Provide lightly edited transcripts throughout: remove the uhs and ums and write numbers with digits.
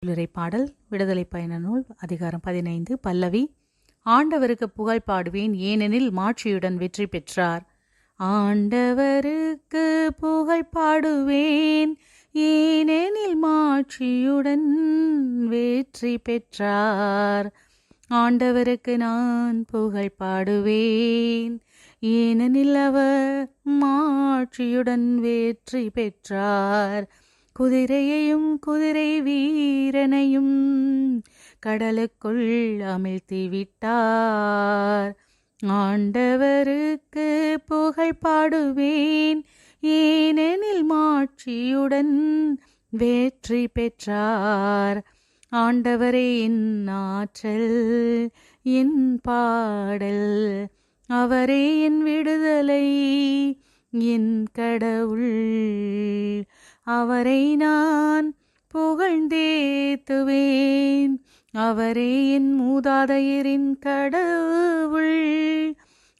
உள்ளுரை பாடல் விடுதலை பயண நூல் அதிகாரம் 15 பல்லவி. ஆண்டவருக்கு புகழ் பாடுவேன், ஏனெனில் மாட்சியுடன் வெற்றி பெற்றார். ஆண்டவருக்கு புகழ் பாடுவேன், ஏனெனில் மாட்சியுடன் வெற்றி பெற்றார். ஆண்டவருக்கு நான் புகழ் பாடுவேன், ஏனெனில் அவர் மாட்சியுடன் வெற்றி பெற்றார். குதிரையையும் குதிரை வீரனையும் கடலுக்குள் அமிழ்த்தி விட்டார். ஆண்டவருக்கு புகழ் பாடுவேன், ஏனெனில் மாட்சியுடன் வெற்றி பெற்றார். ஆண்டவரே என் ஆற்றல், என் பாடல், அவரே என் விடுதலை, என் கடவுள். அவரை நான் புகழ்ந்தேத்துவேன், அவரே என் மூதாதையரின் கடவுள்.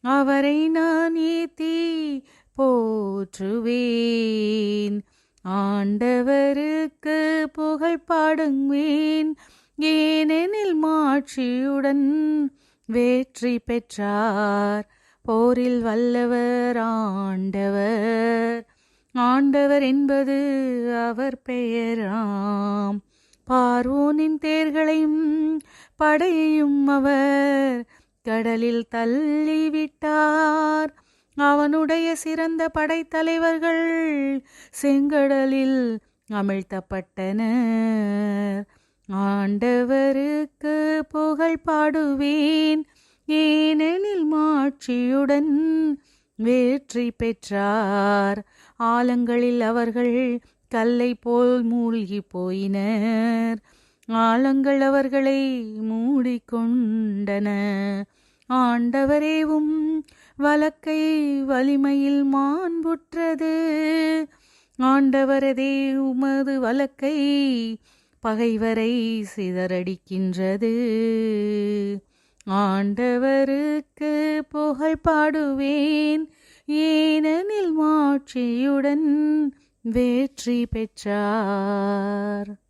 அவரை நான் ஏத்தி போற்றுவேன். ஆண்டவருக்கு புகழ் பாடுவேன், ஏனெனில் மாட்சியுடன் வெற்றி பெற்றார். போரில் வல்லவர் ஆண்டவர், ஆண்டவர் என்பது அவர் பெயராம். பார்வோனின் தேர்களையும் படையையும் அவர் கடலில் தள்ளிவிட்டார். அவனுடைய சிறந்த படைத்தலைவர்கள் செங்கடலில் அமிழ்த்தப்பட்டனர். ஆண்டவருக்கு புகழ் பாடுவேன், ஏனெனில் மாட்சியுடன் வெற்றி பெற்றார். ஆழங்களில் அவர்கள் கல்லை போல் மூழ்கி போயினர், ஆழங்கள் அவர்களை மூடிக்கொண்டன. ஆண்டவரேவும் வலக்கை வலிமையில் மாண்புற்றது. ஆண்டவரதே உமது வலக்கை பகைவரை சிதறடிக்கின்றது. ஆண்டவருக்கு புகழ் பாடுவேன், ஏனெனில் மாட்சியுடன் வெற்றி பெற்றார்.